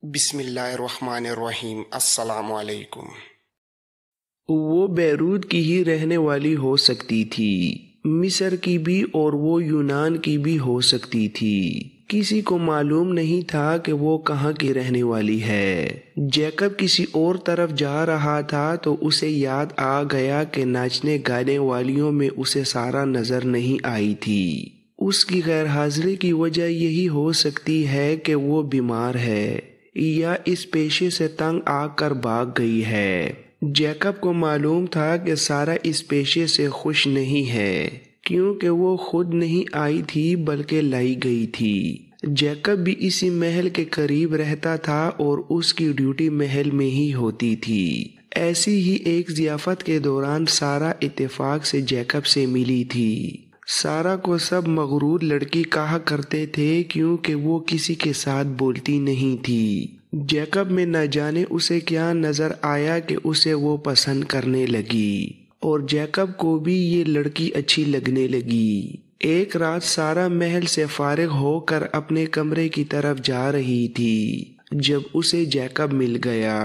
بسم اللہ الرحمن الرحیم۔ السلام علیکم۔ وہ بیروت کی ہی رہنے والی ہو سکتی تھی، مصر کی بھی اور وہ یونان کی بھی ہو سکتی تھی۔ کسی کو معلوم نہیں تھا کہ وہ کہاں کی رہنے والی ہے۔ جیکب کسی اور طرف جا رہا تھا تو اسے یاد آ گیا کہ ناچنے گانے والیوں میں اسے سارا نظر نہیں آئی تھی۔ اس کی غیر حاضری کی وجہ یہی ہو سکتی ہے کہ وہ بیمار ہے یا اس پیشے سے تنگ آ کر بھاگ گئی ہے۔ جیکب کو معلوم تھا کہ سارا اس پیشے سے خوش نہیں ہے، کیونکہ وہ خود نہیں آئی تھی بلکہ لائی گئی تھی۔ جیکب بھی اسی محل کے قریب رہتا تھا اور اس کی ڈیوٹی محل میں ہی ہوتی تھی۔ ایسی ہی ایک ضیافت کے دوران سارا اتفاق سے جیکب سے ملی تھی۔ سارا کو سب مغرور لڑکی کہا کرتے تھے کیونکہ وہ کسی کے ساتھ بولتی نہیں تھی۔ جیکب میں نہ جانے اسے کیا نظر آیا کہ اسے وہ پسند کرنے لگی، اور جیکب کو بھی یہ لڑکی اچھی لگنے لگی۔ ایک رات سارا محل سے فارغ ہو کر اپنے کمرے کی طرف جا رہی تھی جب اسے جیکب مل گیا۔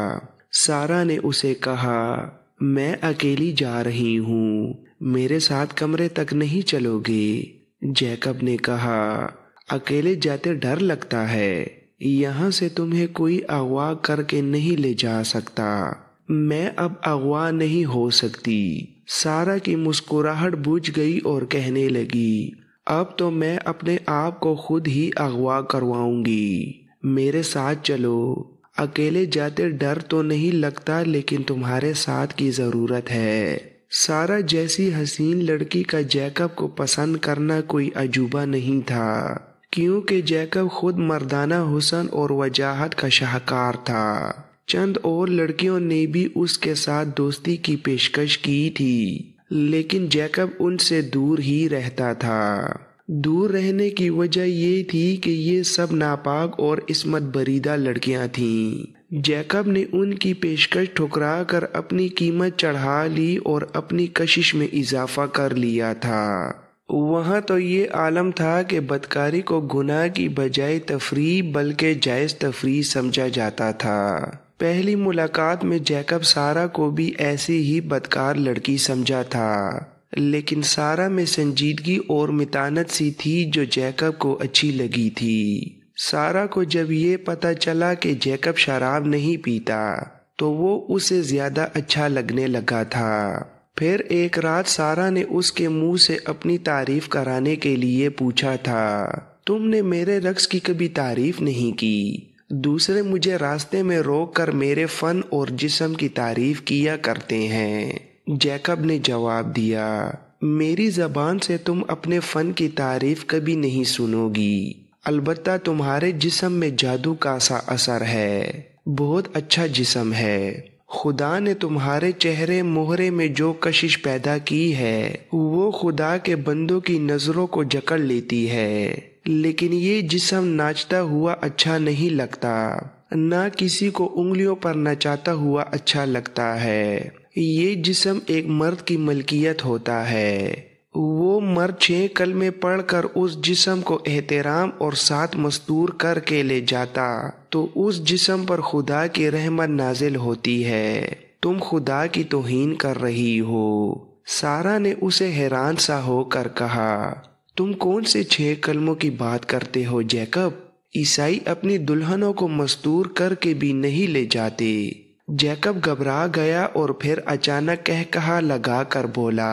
سارا نے اسے کہا، میں اکیلی جا رہی ہوں، میرے ساتھ کمرے تک نہیں چلو گے؟ جیکب نے کہا، اکیلے جاتے ڈر لگتا ہے، یہاں سے تمہیں کوئی اغوا کر کے نہیں لے جا سکتا۔ میں اب اغوا نہیں ہو سکتی۔ سارا کی مسکراہٹ بجھ گئی اور کہنے لگی، اب تو میں اپنے آپ کو خود ہی اغوا کرواؤں گی، میرے ساتھ چلو۔ اکیلے جاتے ڈر تو نہیں لگتا لیکن تمہارے ساتھ کی ضرورت ہے۔ سارا جیسی حسین لڑکی کا جیکب کو پسند کرنا کوئی عجوبہ نہیں تھا، کیونکہ جیکب خود مردانہ حسن اور وجاہت کا شاہکار تھا۔ چند اور لڑکیوں نے بھی اس کے ساتھ دوستی کی پیشکش کی تھی، لیکن جیکب ان سے دور ہی رہتا تھا۔ دور رہنے کی وجہ یہ تھی کہ یہ سب ناپاک اور عصمت بریدہ لڑکیاں تھیں۔ جیکب نے ان کی پیشکش ٹھکرا کر اپنی قیمت چڑھا لی اور اپنی کشش میں اضافہ کر لیا تھا۔ وہاں تو یہ عالم تھا کہ بدکاری کو گناہ کی بجائے تفریح بلکہ جائز تفریح سمجھا جاتا تھا۔ پہلی ملاقات میں جیکب سارا کو بھی ایسی ہی بدکار لڑکی سمجھا تھا، لیکن سارا میں سنجیدگی اور متانت سی تھی جو جیکب کو اچھی لگی تھی۔ سارا کو جب یہ پتہ چلا کہ جیکب شراب نہیں پیتا تو وہ اسے زیادہ اچھا لگنے لگا تھا۔ پھر ایک رات سارا نے اس کے منہ سے اپنی تعریف کرانے کے لیے پوچھا تھا، تم نے میرے رقص کی کبھی تعریف نہیں کی۔ دوسرے مجھے راستے میں روک کر میرے فن اور جسم کی تعریف کیا کرتے ہیں۔ جیکب نے جواب دیا، میری زبان سے تم اپنے فن کی تعریف کبھی نہیں سنو گی، البتہ تمہارے جسم میں جادو کا سا اثر ہے، بہت اچھا جسم ہے۔ خدا نے تمہارے چہرے مہرے میں جو کشش پیدا کی ہے وہ خدا کے بندوں کی نظروں کو جکڑ لیتی ہے، لیکن یہ جسم ناچتا ہوا اچھا نہیں لگتا، نہ کسی کو انگلیوں پر نچاتا ہوا اچھا لگتا ہے۔ یہ جسم ایک مرد کی ملکیت ہوتا ہے، وہ مرد 6 کلمے پڑھ کر اس جسم کو احترام اور ساتھ مستور کر کے لے جاتا تو اس جسم پر خدا کی رحمت نازل ہوتی ہے۔ تم خدا کی توہین کر رہی ہو۔ سارا نے اسے حیران سا ہو کر کہا، تم کون سے 6 کلموں کی بات کرتے ہو جیکب؟ عیسائی اپنی دلہنوں کو مستور کر کے بھی نہیں لے جاتے۔ جیکب گھبرا گیا اور پھر اچانک کہا لگا کر بولا،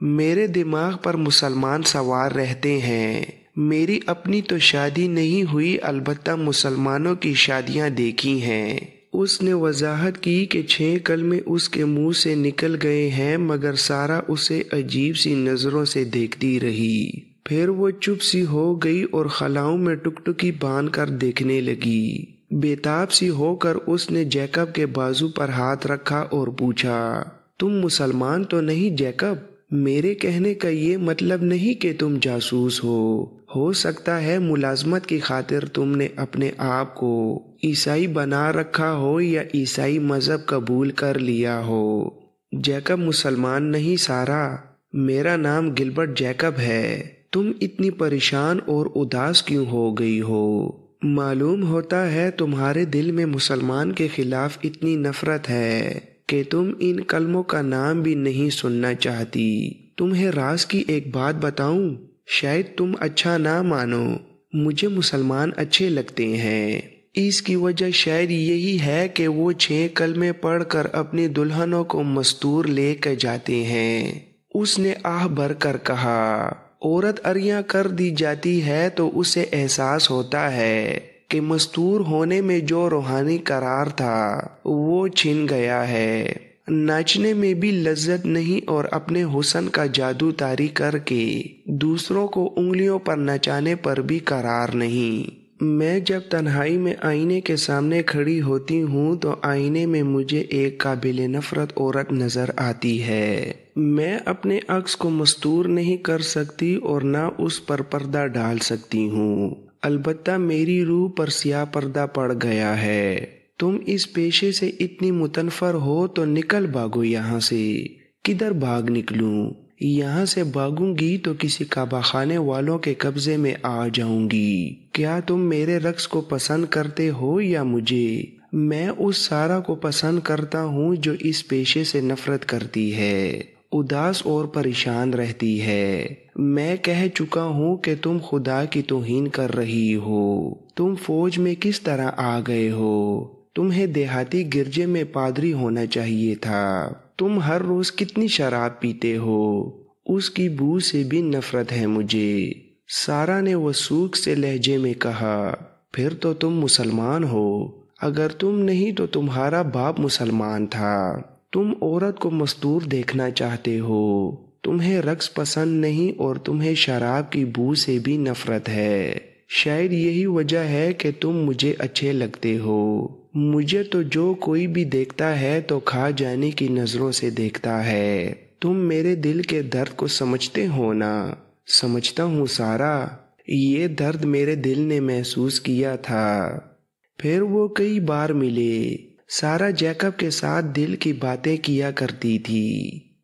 میرے دماغ پر مسلمان سوار رہتے ہیں، میری اپنی تو شادی نہیں ہوئی، البتہ مسلمانوں کی شادیاں دیکھی ہیں۔ اس نے وضاحت کی کہ 6 کلمے اس کے منہ سے نکل گئے ہیں، مگر سارا اسے عجیب سی نظروں سے دیکھتی رہی۔ پھر وہ چپ سی ہو گئی اور خلاؤں میں ٹکٹکی باندھ کر دیکھنے لگی۔ بےتاب سی ہو کر اس نے جیکب کے بازو پر ہاتھ رکھا اور پوچھا، تم مسلمان تو نہیں جیکب؟ میرے کہنے کا یہ مطلب نہیں کہ تم جاسوس ہو سکتا ہے ملازمت کی خاطر تم نے اپنے آپ کو عیسائی بنا رکھا ہو یا عیسائی مذہب قبول کر لیا ہو۔ جیکب مسلمان نہیں سارا، میرا نام گلبرٹ جیکب ہے۔ تم اتنی پریشان اور اداس کیوں ہو گئی ہو؟ معلوم ہوتا ہے تمہارے دل میں مسلمان کے خلاف اتنی نفرت ہے کہ تم ان کلموں کا نام بھی نہیں سننا چاہتی۔ تمہیں راز کی ایک بات بتاؤں، شاید تم اچھا نہ مانو، مجھے مسلمان اچھے لگتے ہیں۔ اس کی وجہ شاید یہی ہے کہ وہ 6 کلمے پڑھ کر اپنی دلہنوں کو مستور لے کر جاتے ہیں۔ اس نے آہ بھر کر کہا، عورت عریاں کر دی جاتی ہے تو اسے احساس ہوتا ہے کہ مستور ہونے میں جو روحانی قرار تھا وہ چھن گیا ہے۔ ناچنے میں بھی لذت نہیں اور اپنے حسن کا جادو طاری کر کے دوسروں کو انگلیوں پر نچانے پر بھی قرار نہیں۔ میں جب تنہائی میں آئینے کے سامنے کھڑی ہوتی ہوں تو آئینے میں مجھے ایک قابل نفرت عورت نظر آتی ہے۔ میں اپنے عکس کو مستور نہیں کر سکتی اور نہ اس پر پردہ ڈال سکتی ہوں، البتہ میری روح پر سیاہ پردہ پڑ گیا ہے۔ تم اس پیشے سے اتنی متنفر ہو تو نکل بھاگو یہاں سے۔ کدھر بھاگ نکلوں؟ یہاں سے بھاگوں گی تو کسی کعبہ خانے والوں کے قبضے میں آ جاؤں گی۔ کیا تم میرے رقص کو پسند کرتے ہو یا مجھے؟ میں اس سارا کو پسند کرتا ہوں جو اس پیشے سے نفرت کرتی ہے، اداس اور پریشان رہتی ہے۔ میں کہہ چکا ہوں کہ تم خدا کی توہین کر رہی ہو۔ تم فوج میں کس طرح آ گئے ہو؟ تمہیں دیہاتی گرجے میں پادری ہونا چاہیے تھا۔ تم ہر روز کتنی شراب پیتے ہو، اس کی بو سے بھی نفرت ہے مجھے۔ سارا نے وسوخ سے لہجے میں کہا، پھر تو تم مسلمان ہو، اگر تم نہیں تو تمہارا باپ مسلمان تھا۔ تم عورت کو مستور دیکھنا چاہتے ہو، تمہیں رقص پسند نہیں اور تمہیں شراب کی بو سے بھی نفرت ہے۔ شاید یہی وجہ ہے کہ تم مجھے اچھے لگتے ہو۔ مجھے تو جو کوئی بھی دیکھتا ہے تو کھا جانے کی نظروں سے دیکھتا ہے۔ تم میرے دل کے درد کو سمجھتے ہو نا؟ سمجھتا ہوں سارا، یہ درد میرے دل نے محسوس کیا تھا۔ پھر وہ کئی بار ملے۔ سارا جیکب کے ساتھ دل کی باتیں کیا کرتی تھی۔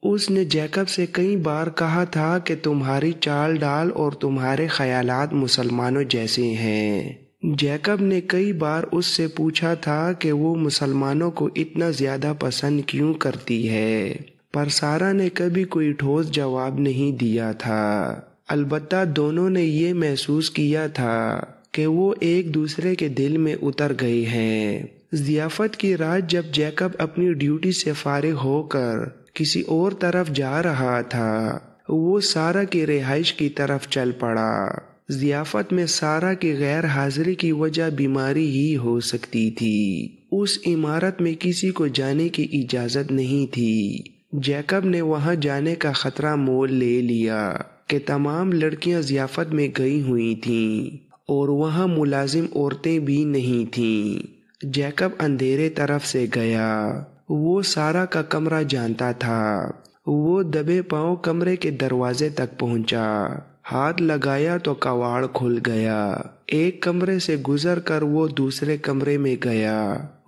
اس نے جیکب سے کئی بار کہا تھا کہ تمہاری چال ڈال اور تمہارے خیالات مسلمانوں جیسے ہیں۔ جیکب نے کئی بار اس سے پوچھا تھا کہ وہ مسلمانوں کو اتنا زیادہ پسند کیوں کرتی ہے، پر سارا نے کبھی کوئی ٹھوس جواب نہیں دیا تھا۔ البتہ دونوں نے یہ محسوس کیا تھا کہ وہ ایک دوسرے کے دل میں اتر گئے ہیں۔ ضیافت کی رات جب جیکب اپنی ڈیوٹی سے فارغ ہو کر کسی اور طرف جا رہا تھا، وہ سارا کی رہائش کی طرف چل پڑا۔ ضیافت میں سارا کی غیر حاضری کی وجہ بیماری ہی ہو سکتی تھی۔ اس عمارت میں کسی کو جانے کی اجازت نہیں تھی۔ جیکب نے وہاں جانے کا خطرہ مول لے لیا کہ تمام لڑکیاں ضیافت میں گئی ہوئی تھیں اور وہاں ملازم عورتیں بھی نہیں تھیں۔ جیکب اندھیرے طرف سے گیا۔ وہ سارا کا کمرہ جانتا تھا۔ وہ دبے پاؤں کمرے کے دروازے تک پہنچا۔ ہاتھ لگایا تو کواڑ کھل گیا۔ ایک کمرے سے گزر کر وہ دوسرے کمرے میں گیا۔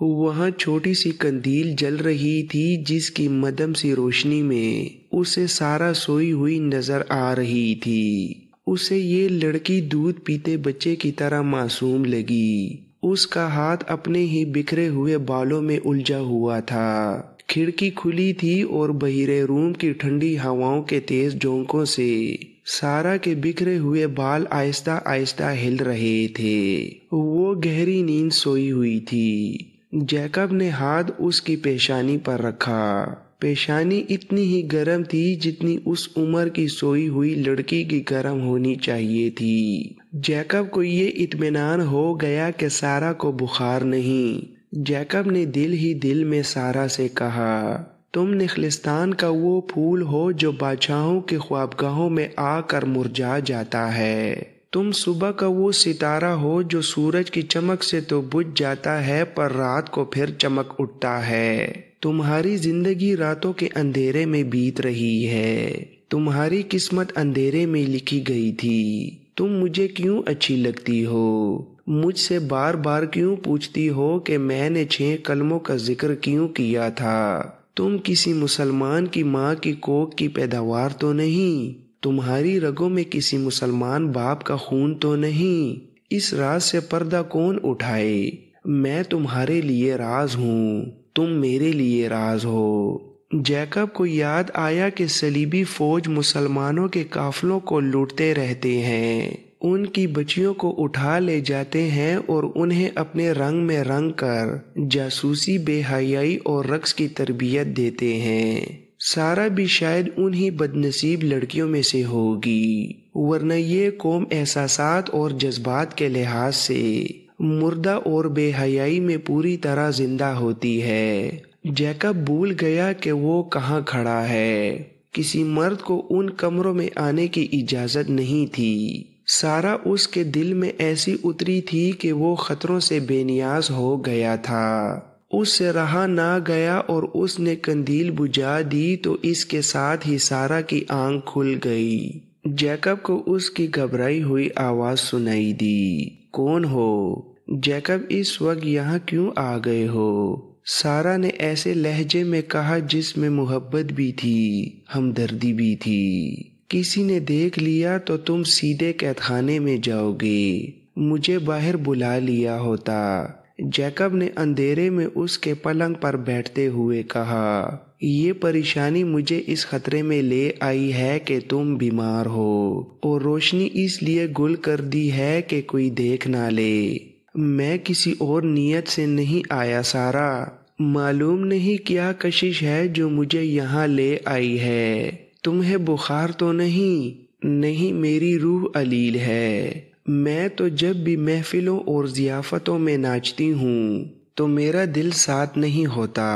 وہاں چھوٹی سی قندیل جل رہی تھی جس کی مدھم سی روشنی میں اسے سارا سوئی ہوئی نظر آ رہی تھی۔ اسے یہ لڑکی دودھ پیتے بچے کی طرح معصوم لگی۔ اس کا ہاتھ اپنے ہی بکھرے ہوئے بالوں میں الجھا ہوا تھا۔ کھڑکی کھلی تھی اور بحیرہ روم کی ٹھنڈی ہواؤں کے تیز جھونکوں سے سارا کے بکھرے ہوئے بال آہستہ آہستہ ہل رہے تھے۔ وہ گہری نیند سوئی ہوئی تھی۔ جیکب نے ہاتھ اس کی پیشانی پر رکھا۔ پیشانی اتنی ہی گرم تھی جتنی اس عمر کی سوئی ہوئی لڑکی کی گرم ہونی چاہیے تھی۔ جیکب کو یہ اطمینان ہو گیا کہ سارا کو بخار نہیں۔ جیکب نے دل ہی دل میں سارا سے کہا، تم نخلستان کا وہ پھول ہو جو بادشاہوں کے خوابگاہوں میں آ کر مرجھا جاتا ہے۔ تم صبح کا وہ ستارہ ہو جو سورج کی چمک سے تو بجھ جاتا ہے پر رات کو پھر چمک اٹھتا ہے۔ تمہاری زندگی راتوں کے اندھیرے میں بیت رہی ہے۔ تمہاری قسمت اندھیرے میں لکھی گئی تھی۔ تم مجھے کیوں اچھی لگتی ہو؟ مجھ سے بار بار کیوں پوچھتی ہو کہ میں نے 6 کلموں کا ذکر کیوں کیا تھا؟ تم کسی مسلمان کی ماں کی کوکھ کی پیداوار تو نہیں؟ تمہاری رگوں میں کسی مسلمان باپ کا خون تو نہیں؟ اس راز سے پردہ کون اٹھائے؟ میں تمہارے لیے راز ہوں، تم میرے لیے راز ہو۔ جیکب کو یاد آیا کہ صلیبی فوج مسلمانوں کے قافلوں کو لوٹتے رہتے ہیں، ان کی بچیوں کو اٹھا لے جاتے ہیں اور انہیں اپنے رنگ میں رنگ کر جاسوسی، بے حیائی اور رقص کی تربیت دیتے ہیں۔ سارا بھی شاید انہی بدنصیب لڑکیوں میں سے ہوگی، ورنہ یہ قوم احساسات اور جذبات کے لحاظ سے مردہ اور بے حیائی میں پوری طرح زندہ ہوتی ہے۔ جیکب بھول گیا کہ وہ کہاں کھڑا ہے۔ کسی مرد کو ان کمروں میں آنے کی اجازت نہیں تھی۔ سارا اس کے دل میں ایسی اتری تھی کہ وہ خطروں سے بے نیاز ہو گیا تھا۔ اس سے رہا نہ گیا اور اس نے قندیل بجھا دی تو اس کے ساتھ ہی سارا کی آنکھ کھل گئی۔ جیکب کو اس کی گھبرائی ہوئی آواز سنائی دی۔ کون ہو؟ جیکب اس وقت یہاں کیوں آ گئے ہو؟ سارا نے ایسے لہجے میں کہا جس میں محبت بھی تھی، ہمدردی بھی تھی۔ کسی نے دیکھ لیا تو تم سیدھے قید خانے میں جاؤ گے، مجھے باہر بلا لیا ہوتا۔ جیکب نے اندھیرے میں اس کے پلنگ پر بیٹھتے ہوئے کہا، یہ پریشانی مجھے اس خطرے میں لے آئی ہے کہ تم بیمار ہو، اور روشنی اس لیے گل کر دی ہے کہ کوئی دیکھ نہ لے۔ میں کسی اور نیت سے نہیں آیا سارا، معلوم نہیں کیا کشش ہے جو مجھے یہاں لے آئی ہے۔ تمہیں بخار تو نہیں؟ نہیں، میری روح علیل ہے۔ میں تو جب بھی محفلوں اور ضیافتوں میں ناچتی ہوں تو میرا دل ساتھ نہیں ہوتا،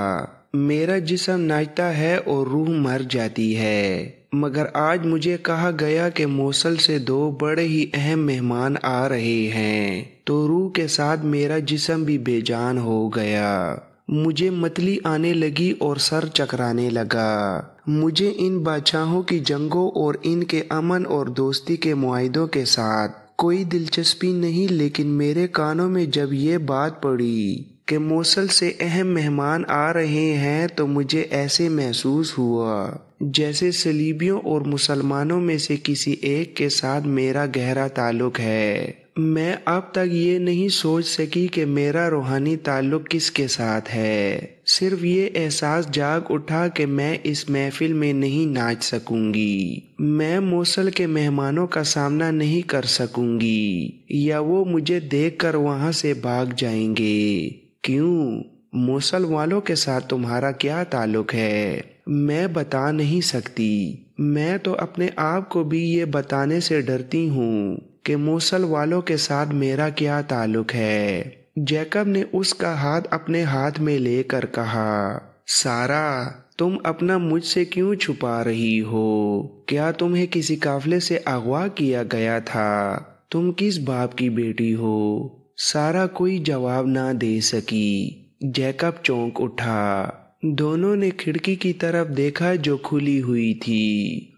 میرا جسم ناچتا ہے اور روح مر جاتی ہے۔ مگر آج مجھے کہا گیا کہ موصل سے 2 بڑے ہی اہم مہمان آ رہے ہیں، تو روح کے ساتھ میرا جسم بھی بے جان ہو گیا۔ مجھے متلی آنے لگی اور سر چکرانے لگا۔ مجھے ان بادشاہوں کی جنگوں اور ان کے امن اور دوستی کے معاہدوں کے ساتھ کوئی دلچسپی نہیں، لیکن میرے کانوں میں جب یہ بات پڑی کہ موصل سے اہم مہمان آ رہے ہیں تو مجھے ایسے محسوس ہوا جیسے صلیبیوں اور مسلمانوں میں سے کسی ایک کے ساتھ میرا گہرا تعلق ہے۔ میں اب تک یہ نہیں سوچ سکی کہ میرا روحانی تعلق کس کے ساتھ ہے۔ صرف یہ احساس جاگ اٹھا کہ میں اس محفل میں نہیں ناچ سکوں گی، میں موصل کے مہمانوں کا سامنا نہیں کر سکوں گی، یا وہ مجھے دیکھ کر وہاں سے بھاگ جائیں گے۔ کیوں؟ موصل والوں کے ساتھ تمہارا کیا تعلق ہے؟ میں بتا نہیں سکتی۔ میں تو اپنے آپ کو بھی یہ بتانے سے ڈرتی ہوں کہ موصل والوں کے ساتھ میرا کیا تعلق ہے۔ جیکب نے اس کا ہاتھ اپنے ہاتھ میں لے کر کہا، سارا، تم اپنا مجھ سے کیوں چھپا رہی ہو؟ کیا تمہیں کسی قافلے سے اغوا کیا گیا تھا؟ تم کس باپ کی بیٹی ہو؟ سارا کوئی جواب نہ دے سکی۔ جیکب چونک اٹھا۔ دونوں نے کھڑکی کی طرف دیکھا جو کھلی ہوئی تھی۔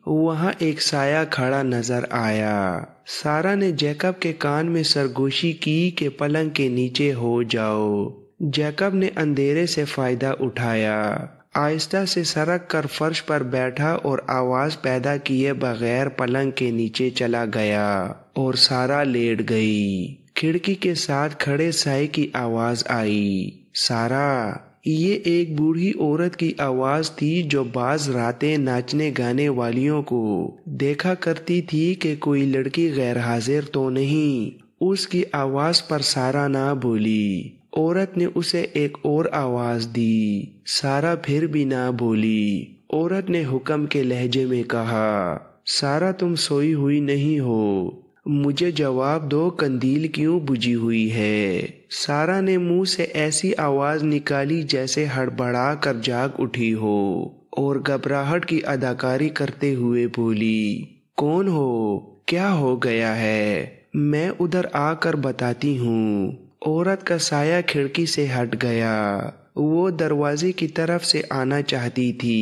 وہاں ایک سایہ کھڑا نظر آیا۔ سارا نے جیکب کے کان میں سرگوشی کی کہ پلنگ کے نیچے ہو جاؤ۔ جیکب نے اندھیرے سے فائدہ اٹھایا، آہستہ سے سرک کر فرش پر بیٹھا اور آواز پیدا کیے بغیر پلنگ کے نیچے چلا گیا اور سارا لیٹ گئی۔ کھڑکی کے ساتھ کھڑے سائے کی آواز آئی، سارا۔ یہ ایک بوڑھی عورت کی آواز تھی جو بعض راتیں ناچنے گانے والیوں کو دیکھا کرتی تھی کہ کوئی لڑکی غیر حاضر تو نہیں۔ اس کی آواز پر سارا نہ بولی۔ عورت نے اسے ایک اور آواز دی۔ سارا پھر بھی نہ بولی۔ عورت نے حکم کے لہجے میں کہا، سارا، تم سوئی ہوئی نہیں ہو؟ مجھے جواب دو، قندیل کیوں بجھی ہوئی ہے؟ سارا نے منہ سے ایسی آواز نکالی جیسے ہڑبڑا کر جاگ اٹھی ہو، اور گھبراہٹ کی اداکاری کرتے ہوئے بولی، کون ہو؟ کیا ہو گیا ہے؟ میں ادھر آ کر بتاتی ہوں۔ عورت کا سایہ کھڑکی سے ہٹ گیا۔ وہ دروازے کی طرف سے آنا چاہتی تھی۔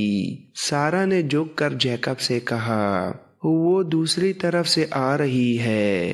سارا نے جھک کر جیکب سے کہا، وہ دوسری طرف سے آ رہی ہے،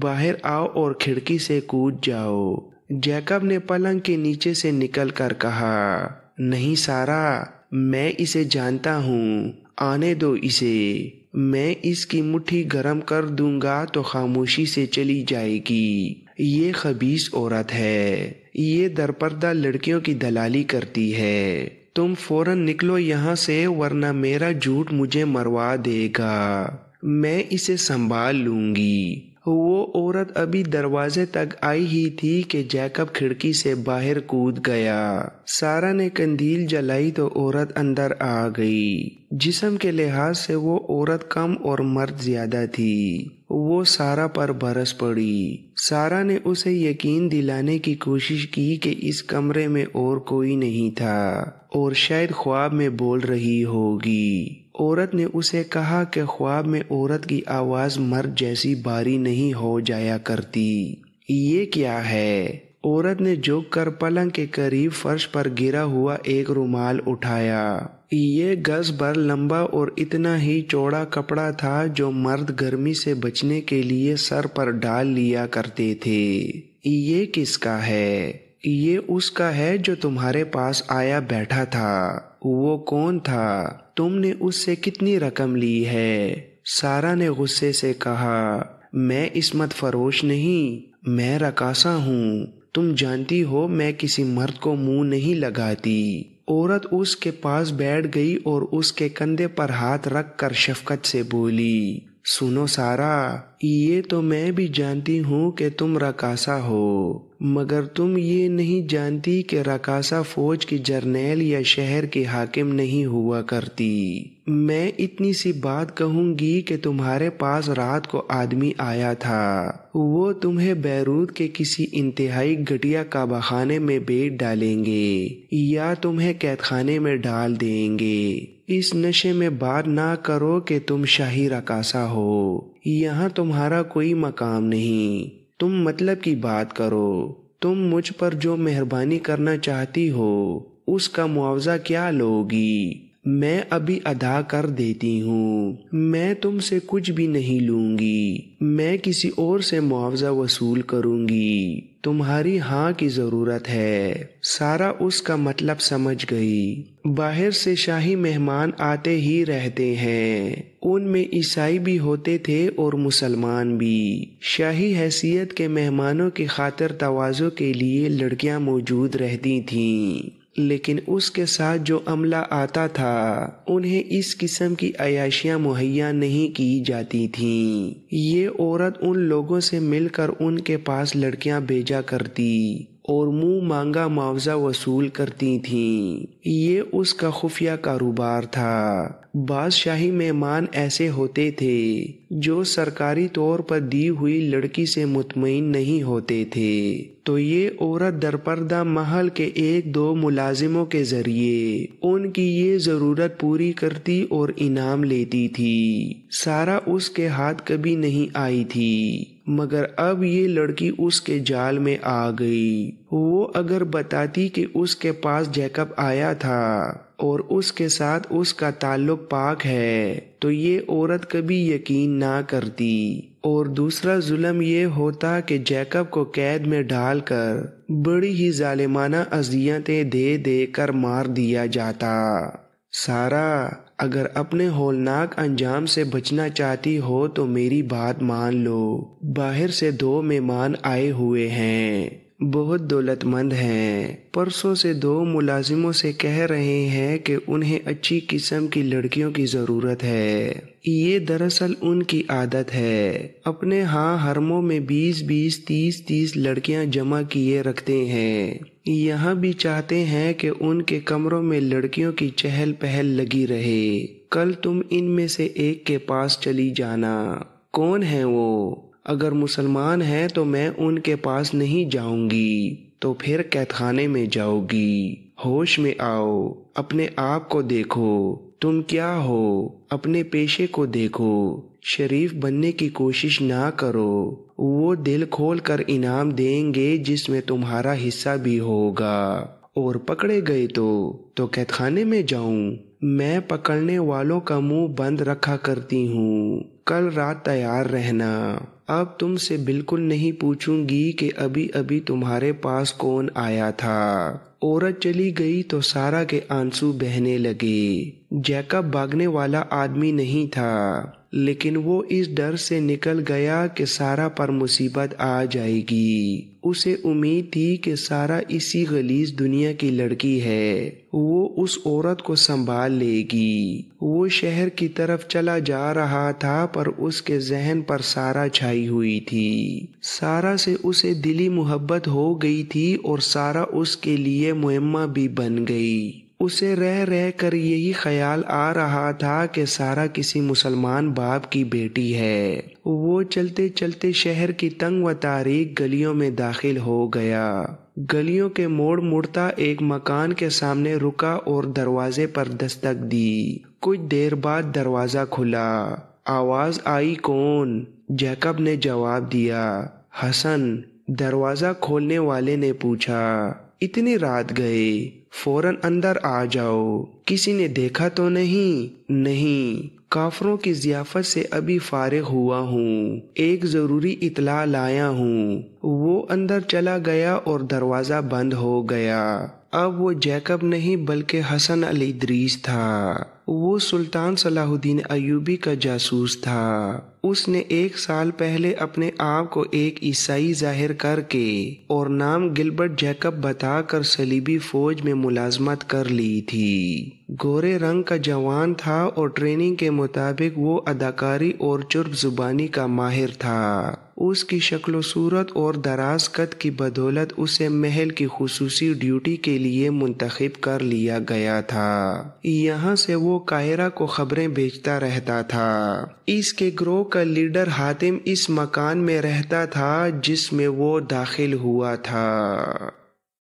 باہر آؤ اور کھڑکی سے کود جاؤ۔ جیکب نے پلنگ کے نیچے سے نکل کر کہا، نہیں سارا، میں اسے جانتا ہوں، آنے دو اسے۔ میں اس کی مٹھی گرم کر دوں گا تو خاموشی سے چلی جائے گی، یہ خبیث عورت ہے، یہ درپردہ لڑکیوں کی دلالی کرتی ہے، تم فوراً نکلو یہاں سے ورنہ میرا جھوٹ مجھے مروا دے گا، میں اسے سنبھال لوں گی۔ وہ عورت ابھی دروازے تک آئی ہی تھی کہ جیکب کھڑکی سے باہر کود گیا۔ سارا نے قندیل جلائی تو عورت اندر آ گئی۔ جسم کے لحاظ سے وہ عورت کم اور مرد زیادہ تھی۔ وہ سارا پر برس پڑی۔ سارا نے اسے یقین دلانے کی کوشش کی کہ اس کمرے میں اور کوئی نہیں تھا اور شاید خواب میں بول رہی ہوگی۔ عورت نے اسے کہا کہ خواب میں عورت کی آواز مرد جیسی بھاری نہیں ہو جایا کرتی۔ یہ کیا ہے؟ عورت نے جھک کر پلنگ کے قریب فرش پر گرا ہوا ایک رومال اٹھایا۔ یہ گز بھر لمبا اور اتنا ہی چوڑا کپڑا تھا جو مرد گرمی سے بچنے کے لیے سر پر ڈال لیا کرتے تھے۔ یہ کس کا ہے؟ یہ اس کا ہے جو تمہارے پاس آیا بیٹھا تھا۔ وہ کون تھا؟ تم نے اس سے کتنی رقم لی ہے؟ سارا نے غصے سے کہا، میں عصمت فروش نہیں، میں رقاصہ ہوں۔ تم جانتی ہو میں کسی مرد کو منہ نہیں لگاتی۔ عورت اس کے پاس بیٹھ گئی اور اس کے کندھے پر ہاتھ رکھ کر شفقت سے بولی، سنو سارا، یہ تو میں بھی جانتی ہوں کہ تم رقاصہ ہو، مگر تم یہ نہیں جانتی کہ رقاصہ فوج کی جرنیل یا شہر کی حاکم نہیں ہوا کرتی۔ میں اتنی سی بات کہوں گی کہ تمہارے پاس رات کو آدمی آیا تھا، وہ تمہیں بیروت کے کسی انتہائی گھٹیا کعبہ خانے میں بیچ ڈالیں گے یا تمہیں قید خانے میں ڈال دیں گے۔ اس نشے میں بات نہ کرو کہ تم شاہی رقاصہ ہو، یہاں تمہارا کوئی مقام نہیں۔ تم مطلب کی بات کرو۔ تم مجھ پر جو مہربانی کرنا چاہتی ہو اس کا معاوضہ کیا لوگی؟ میں ابھی ادا کر دیتی ہوں۔ میں تم سے کچھ بھی نہیں لوں گی، میں کسی اور سے معاوضہ وصول کروں گی۔ تمہاری ہاں کی ضرورت ہے۔ سارا اس کا مطلب سمجھ گئی۔ باہر سے شاہی مہمان آتے ہی رہتے ہیں، ان میں عیسائی بھی ہوتے تھے اور مسلمان بھی۔ شاہی حیثیت کے مہمانوں کی خاطر تواضع کے لیے لڑکیاں موجود رہتی تھیں، لیکن اس کے ساتھ جو عملہ آتا تھا انہیں اس قسم کی عیاشیاں مہیا نہیں کی جاتی تھیں۔ یہ عورت ان لوگوں سے مل کر ان کے پاس لڑکیاں بھیجا کرتی اور منہ مانگا معاوضہ وصول کرتی تھیں۔ یہ اس کا خفیہ کاروبار تھا۔ بعض شاہی مہمان ایسے ہوتے تھے جو سرکاری طور پر دی ہوئی لڑکی سے مطمئن نہیں ہوتے تھے، تو یہ عورت درپردہ محل کے ایک دو ملازموں کے ذریعے ان کی یہ ضرورت پوری کرتی اور انعام لیتی تھی۔ سارا اس کے ہاتھ کبھی نہیں آئی تھی، مگر اب یہ لڑکی اس کے جال میں آ گئی۔ وہ اگر بتاتی کہ اس کے پاس جیکب آیا تھا اور اس کے ساتھ اس کا تعلق پاک ہے تو یہ عورت کبھی یقین نہ کرتی، اور دوسرا ظلم یہ ہوتا کہ جیکب کو قید میں ڈال کر بڑی ہی ظالمانہ اذیتیں دے دے کر مار دیا جاتا۔ سارا، اگر اپنے ہولناک انجام سے بچنا چاہتی ہو تو میری بات مان لو۔ باہر سے دو مہمان آئے ہوئے ہیں، بہت دولت مند ہیں، پرسوں سے دو ملازموں سے کہہ رہے ہیں کہ انہیں اچھی قسم کی لڑکیوں کی ضرورت ہے۔ یہ دراصل ان کی عادت ہے، اپنے ہاں حرموں میں 20 30 لڑکیاں جمع کیے رکھتے ہیں۔ یہاں بھی چاہتے ہیں کہ ان کے کمروں میں لڑکیوں کی چہل پہل لگی رہے۔ کل تم ان میں سے ایک کے پاس چلی جانا۔ کون ہے وہ؟ اگر مسلمان ہیں تو میں ان کے پاس نہیں جاؤں گی، تو پھر قید خانے میں جاؤ گی۔ ہوش میں آؤ، اپنے آپ کو دیکھو، تم کیا ہو، اپنے پیشے کو دیکھو، شریف بننے کی کوشش نہ کرو۔ وہ دل کھول کر انعام دیں گے جس میں تمہارا حصہ بھی ہوگا، اور پکڑے گئے تو قید خانے میں جاؤں؟ میں پکڑنے والوں کا منہ بند رکھا کرتی ہوں۔ کل رات تیار رہنا۔ اب تم سے بالکل نہیں پوچھوں گی کہ ابھی تمہارے پاس کون آیا تھا۔ عورت چلی گئی تو سارا کے آنسو بہنے لگے۔ جیکب بھاگنے والا آدمی نہیں تھا، لیکن وہ اس ڈر سے نکل گیا کہ سارہ پر مصیبت آ جائے گی۔ اسے امید تھی کہ سارہ اسی غلیظ دنیا کی لڑکی ہے، وہ اس عورت کو سنبھال لے گی۔ وہ شہر کی طرف چلا جا رہا تھا پر اس کے ذہن پر سارہ چھائی ہوئی تھی۔ سارہ سے اسے دلی محبت ہو گئی تھی اور سارہ اس کے لیے مہمہ بھی بن گئی۔ اسے رہ رہ کر یہی خیال آ رہا تھا کہ سارہ کسی مسلمان باپ کی بیٹی ہے۔ وہ چلتے چلتے شہر کی تنگ و تاریک گلیوں میں داخل ہو گیا۔ گلیوں کے موڑ مڑتا ایک مکان کے سامنے رکا اور دروازے پر دستک دی۔ کچھ دیر بعد دروازہ کھلا۔ آواز آئی، کون؟ جیکب نے جواب دیا، حسن۔ دروازہ کھولنے والے نے پوچھا، اتنی رات گئے؟ فوراً اندر آ جاؤ۔ کسی نے دیکھا تو نہیں؟ نہیں، کافروں کی ضیافت سے ابھی فارغ ہوا ہوں، ایک ضروری اطلاع لایا ہوں۔ وہ اندر چلا گیا اور دروازہ بند ہو گیا۔ اب وہ جیکب نہیں بلکہ حسن الادریس تھا۔ وہ سلطان صلاح الدین ایوبی کا جاسوس تھا۔ اس نے 1 سال پہلے اپنے آپ کو ایک عیسائی ظاہر کر کے اور نام گلبرٹ جیکب بتا کر صلیبی فوج میں ملازمت کر لی تھی۔ گورے رنگ کا جوان تھا اور ٹریننگ کے مطابق وہ اداکاری اور چرب زبانی کا ماہر تھا۔ اس کی شکل و صورت اور دراز قد کی بدولت اسے محل کی خصوصی ڈیوٹی کے لیے منتخب کر لیا گیا تھا۔ یہاں سے وہ قاہرہ کو خبریں بھیجتا رہتا تھا۔ اس کے گروہ کا لیڈر حاتم اس مکان میں رہتا تھا جس میں وہ داخل ہوا تھا۔